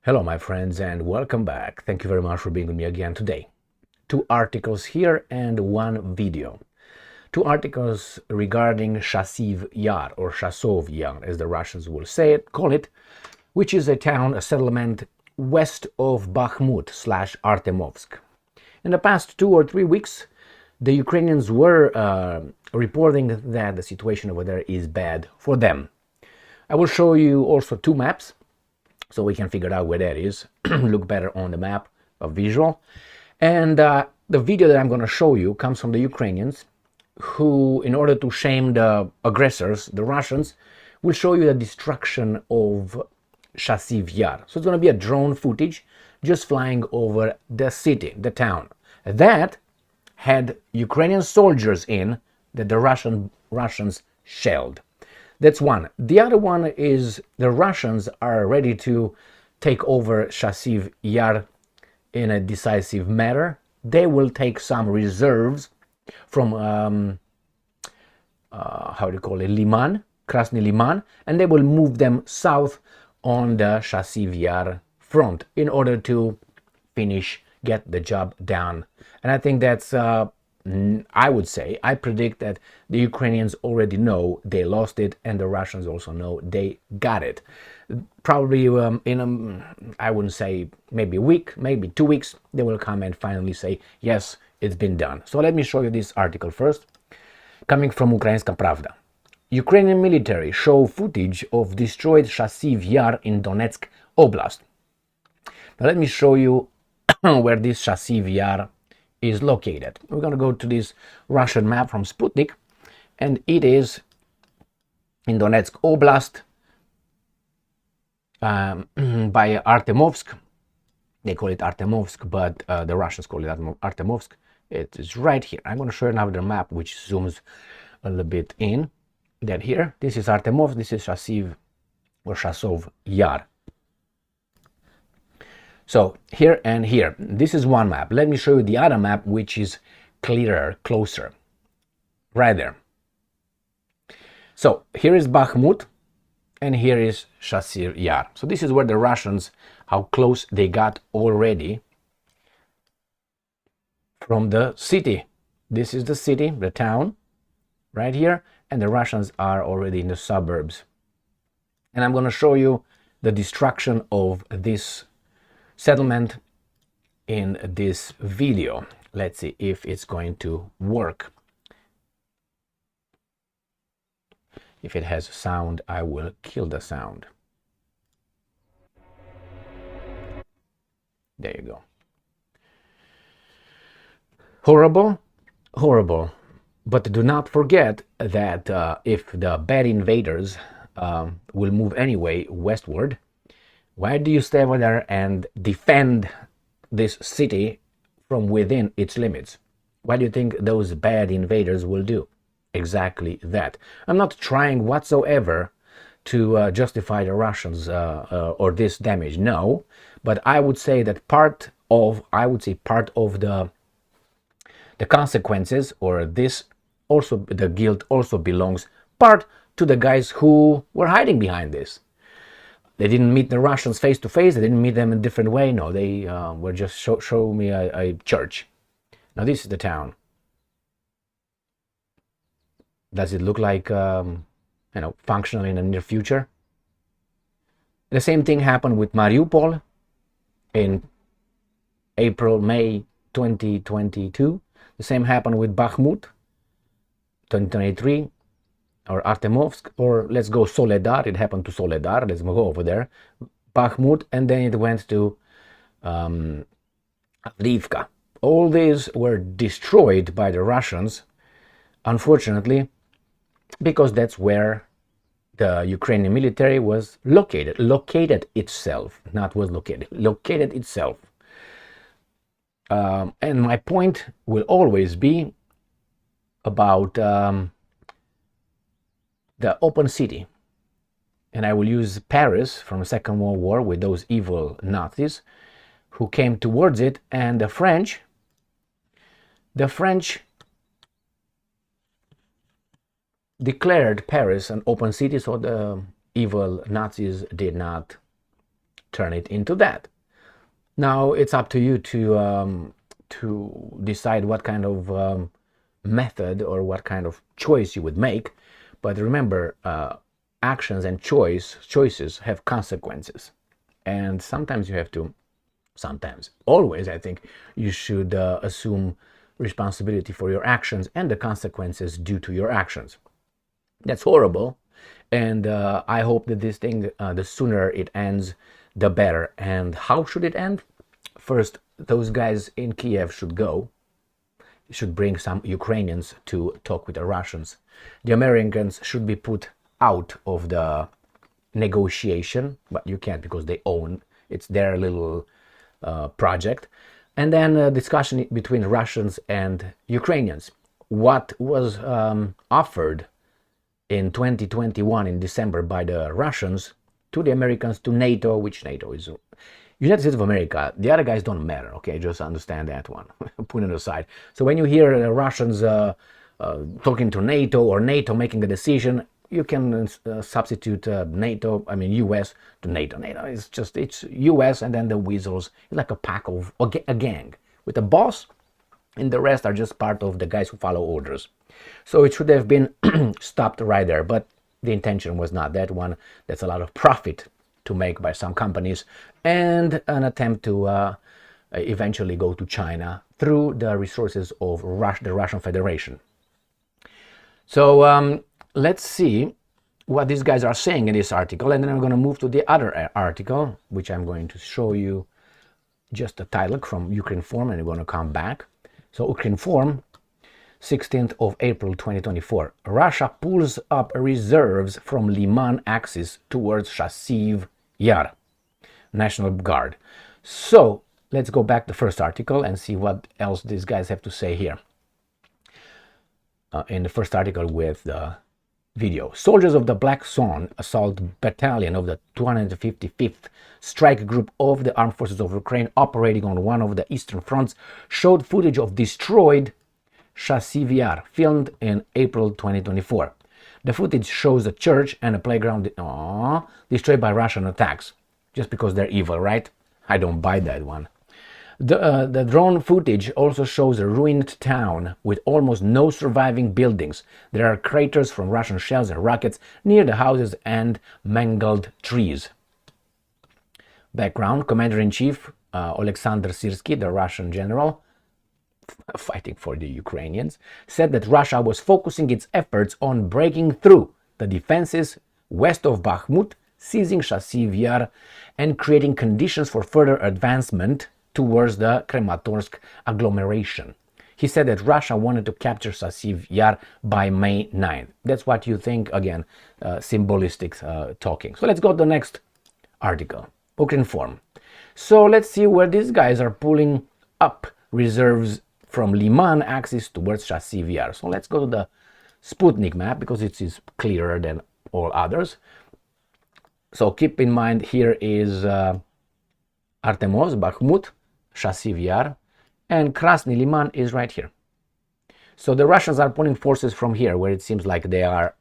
Hello, my friends, and welcome back. Thank you very much for being with me again today. Two articles here and one video. Two articles regarding Chasov Yar, or Chasov Yar, as the Russians will say it, call it, which is a town, a settlement west of Bakhmut/Artemovsk. In the past 2 or 3 weeks, the Ukrainians were reporting that the situation over there is bad for them. I will show you also two maps so we can figure out where that is, look better on the map, a visual. And the video that I'm going to show you comes from the Ukrainians, who, in order to shame the aggressors, the Russians, will show you the destruction of Chasov Yar. So it's going to be a drone footage just flying over the city, the town. That had Ukrainian soldiers in that the Russians shelled. That's one. The other one is the Russians are ready to take over Chasov Yar in a decisive manner. They will take some reserves from, how do you call it, Lyman, Krasny Lyman, and they will move them south on the Chasov Yar front in order to get the job done. And I think that's I predict that the Ukrainians already know they lost it, and the Russians also know they got it. Probably I wouldn't say maybe a week, maybe 2 weeks, they will come and finally say, yes, it's been done. So let me show you this article first, coming from Ukrainska Pravda. Ukrainian military show footage of destroyed Chasov Yar in Donetsk Oblast. Now let me show you where this Chasov Yar is located. We're going to go to this Russian map from Sputnik, and it is in Donetsk Oblast by Artemovsk. They call it Artemovsk, but the Russians call it Artemovsk. It is right here. I'm going to show you another map which zooms a little bit in. That here, this is Artemovsk, this is Chasov Yar. So here and here, this is one map. Let me show you the other map, which is clearer, closer, right there. So here is Bakhmut, and here is Chasov Yar. So this is where the Russians, how close they got already from the city. This is the city, the town, right here, and the Russians are already in the suburbs. And I'm going to show you the destruction of this settlement in this video. Let's see if it's going to work. If it has sound, I will kill the sound. There you go. Horrible, horrible. But do not forget that if the bad invaders will move anyway westward, why do you stay over there and defend this city from within its limits? What do you think those bad invaders will do? Exactly that. I'm not trying whatsoever to justify the Russians or this damage. No, but I would say that part of the consequences, or this also, the guilt also belongs part to the guys who were hiding behind this. They didn't meet the Russians face to face. They didn't meet them in a different way. No, they were just show me a church. Now this is the town. Does it look like functional in the near future? The same thing happened with Mariupol in May 2022. The same happened with Bakhmut 2023. Or Artemovsk, or let's go Soledar. It happened to Soledar. Let's go over there. Bakhmut, and then it went to Avdiivka. All these were destroyed by the Russians, unfortunately, because that's where the Ukrainian military was located itself, not was located itself. And my point will always be about the open city, and I will use Paris from the Second World War with those evil Nazis who came towards it, and the French declared Paris an open city, so the evil Nazis did not turn it into that. Now it's up to you to decide what kind of method or what kind of choice you would make. But remember, actions and choices have consequences, and sometimes you have to, always, I think you should assume responsibility for your actions and the consequences due to your actions. That's horrible, and I hope that this thing, the sooner it ends, the better. And how should it end? First, those guys in Kiev should bring some Ukrainians to talk with the Russians. The Americans should be put out of the negotiation, but you can't because they own, it's their little project. And then a discussion between Russians and Ukrainians. What was offered in 2021 in December by the Russians to the Americans, to NATO, which NATO is United States of America. The other guys don't matter, okay? Just understand that one. Put it aside. So when you hear the Russians talking to NATO or NATO making a decision, you can substitute NATO, I mean US, to NATO. NATO is just, it's US and then the weasels. It's like a pack of, a gang with a boss, and the rest are just part of the guys who follow orders. So it should have been stopped right there, but the intention was not that one. That's a lot of profit to make by some companies, and an attempt to eventually go to China through the resources of the Russian Federation. So let's see what these guys are saying in this article, and then I'm going to move to the other article, which I'm going to show you just a title from Ukrinform, and we're going to come back. So Ukrinform, 16th of April 2024. Russia pulls up reserves from Lyman axis towards Chasov Yar, National Guard. So let's go back to the first article and see what else these guys have to say here. In the first article with the video. Soldiers of the Black Swan Assault Battalion of the 255th Strike Group of the Armed Forces of Ukraine, operating on one of the eastern fronts, showed footage of destroyed Chasov Yar, filmed in April 2024. The footage shows a church and a playground destroyed by Russian attacks. Just because they're evil, right? I don't buy that one. The drone footage also shows a ruined town with almost no surviving buildings. There are craters from Russian shells and rockets near the houses and mangled trees. Background: Commander-in-Chief Alexander Syrsky, the Russian general fighting for the Ukrainians, said that Russia was focusing its efforts on breaking through the defenses west of Bakhmut, seizing Chasov Yar, and creating conditions for further advancement towards the Kramatorsk agglomeration. He said that Russia wanted to capture Chasov Yar by May 9th. That's what you think, again, symbolistic talking. So let's go to the next article, Ukrinform. So let's see where these guys are pulling up reserves from Lyman axis towards Chasov Yar. So let's go to the Sputnik map because it is clearer than all others. So keep in mind, here is Artemovsk, Bakhmut, Chasov Yar, and Krasny Lyman is right here. So the Russians are pulling forces from here, where it seems like they are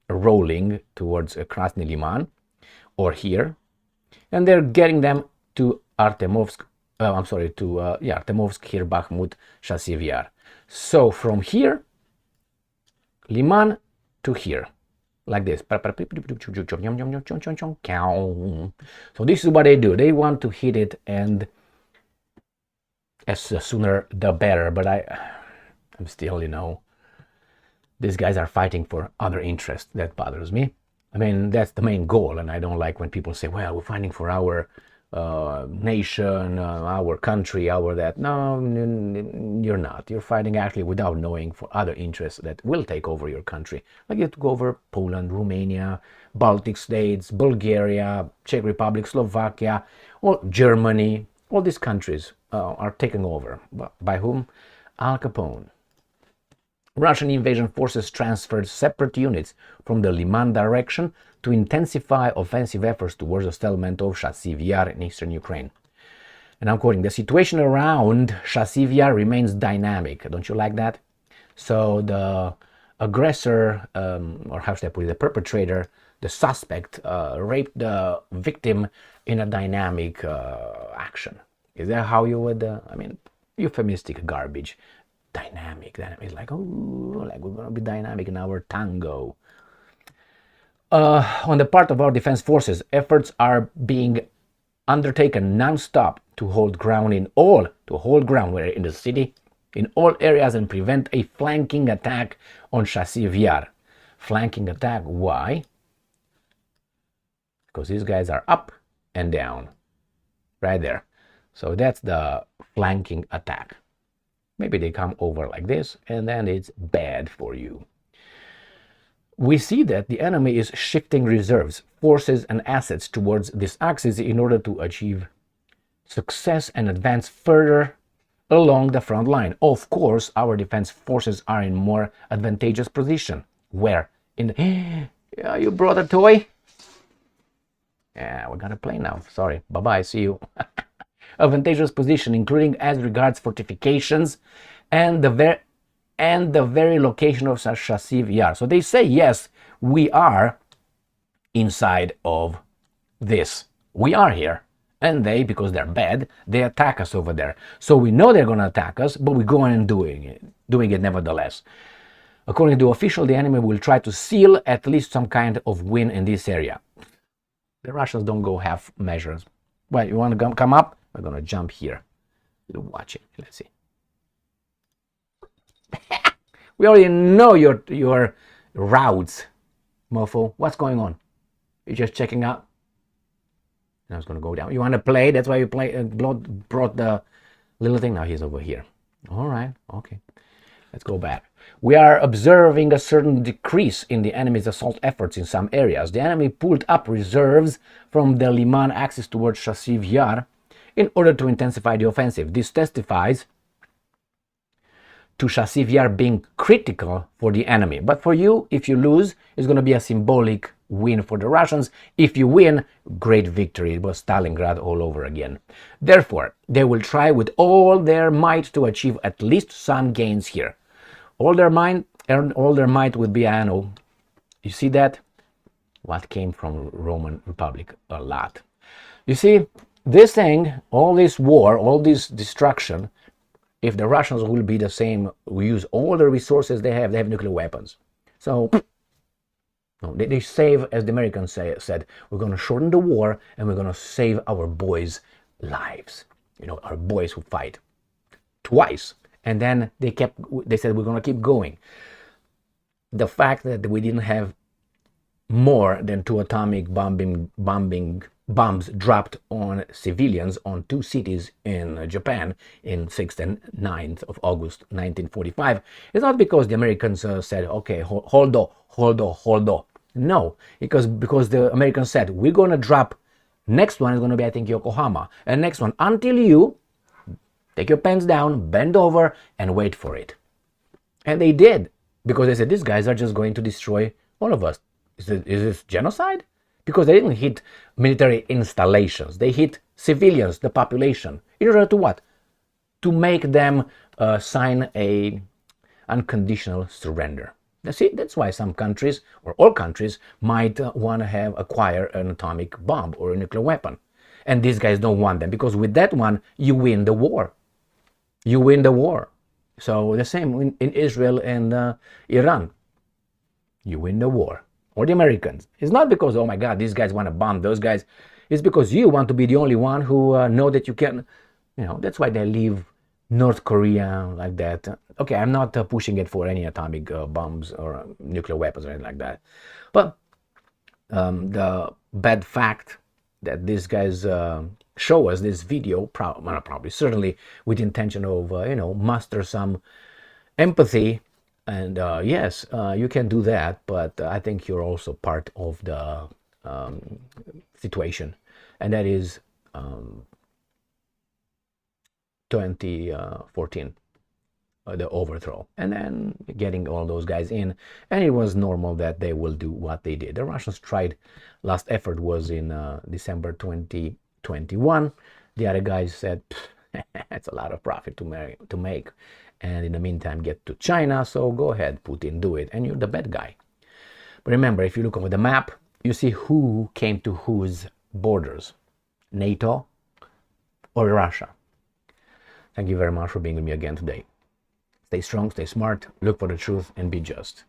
rolling towards Krasny Lyman, or here, and they're getting them to Artemovsk. Artemovsk, here, Bakhmut, Chasov Yar. So from here, Lyman to here, like this. So this is what they do. They want to hit it, and as sooner the better. But I'm still, these guys are fighting for other interests. That bothers me. I mean, that's the main goal, and I don't like when people say, well, we're fighting for our nation, our country, our that. No, you're not. You're fighting actually without knowing for other interests that will take over your country. Like you took over Poland, Romania, Baltic states, Bulgaria, Czech Republic, Slovakia, or Germany. All these countries are taken over. By whom? Al Capone. Russian invasion forces transferred separate units from the Lyman direction to intensify offensive efforts towards the settlement of Chasov Yar in eastern Ukraine. And I'm quoting, the situation around Chasov Yar remains dynamic. Don't you like that? So the aggressor, or how should I put it, the perpetrator, the suspect raped the victim in a dynamic action. Is that how you would, I mean, euphemistic garbage. Dynamic, like, oh, like we're gonna be dynamic in our tango. On the part of our defense forces, efforts are being undertaken non-stop to hold ground where in the city, in all areas, and prevent a flanking attack on Chasov Yar. Flanking attack, why? Because these guys are up and down, right there. So that's the flanking attack. Maybe they come over like this, and then it's bad for you. We see that the enemy is shifting reserves, forces, and assets towards this axis in order to achieve success and advance further along the front line. Of course, our defense forces are in more advantageous position. Where? In the... Yeah, you brought a toy? Yeah, we gotta play now. Sorry. Bye-bye. See you. Advantageous position, including as regards fortifications and the very location of Chasov Yar. So they say, yes, we are inside of this. We are here. And they, because they're bad, they attack us over there. So we know they're going to attack us, but we go on and doing it nevertheless. According to official, the enemy will try to seal at least some kind of win in this area. The Russians don't go half measures. Well, you want to come up? We're going to jump here. Watch it. Let's see. We already know your routes, mofo. What's going on? You're just checking out? Now it's going to go down. You want to play? That's why you brought the little thing. Now he's over here. All right. Okay. Let's go back. We are observing a certain decrease in the enemy's assault efforts in some areas. The enemy pulled up reserves from the Lyman axis towards Chasov Yar in order to intensify the offensive. This testifies to Chasov Yar being critical for the enemy. But for you, if you lose, it's going to be a symbolic win for the Russians. If you win, great victory. It was Stalingrad all over again. Therefore, they will try with all their might to achieve at least some gains here. All their might would be, I know, you see that? What came from Roman Republic? A lot. You see, this thing, all this war, all this destruction, if the Russians will be the same, we use all the resources they have nuclear weapons. So, no, they save, as the Americans said, we're going to shorten the war and we're going to save our boys' lives. You know, our boys who fight twice. And then they said, we're going to keep going. The fact that we didn't have more than 2 atomic bombs dropped on civilians on 2 cities in Japan in 6th and 9th of August 1945. It's not because the Americans said, okay, hold on. No, because the Americans said, we're going to drop, next one is going to be, I think, Yokohama. And next one, until you take your pants down, bend over, and wait for it. And they did, because they said, these guys are just going to destroy all of us. Is this genocide? Because they didn't hit military installations. They hit civilians, the population. In order to what? To make them sign a unconditional surrender. See, that's why some countries, or all countries, might want to acquire an atomic bomb or a nuclear weapon. And these guys don't want them, because with that one, you win the war. You win the war. So the same in Israel and Iran. You win the war. Or the Americans. It's not because, oh my God, these guys want to bomb those guys. It's because you want to be the only one who know that you can. You know, that's why they leave North Korea like that. Okay, I'm not pushing it for any atomic bombs or nuclear weapons or anything like that. But the bad fact that these guys show us this video, certainly with the intention of, muster some empathy. And yes, you can do that, but I think you're also part of the situation. And that is 2014, the overthrow. And then getting all those guys in. And it was normal that they will do what they did. The Russians tried, last effort was in December 2021. The other guys said, it's a lot of profit to make. And in the meantime, get to China. So go ahead, Putin, do it. And you're the bad guy. But remember, if you look over the map, you see who came to whose borders, NATO or Russia. Thank you very much for being with me again today. Stay strong, stay smart, look for the truth, and be just.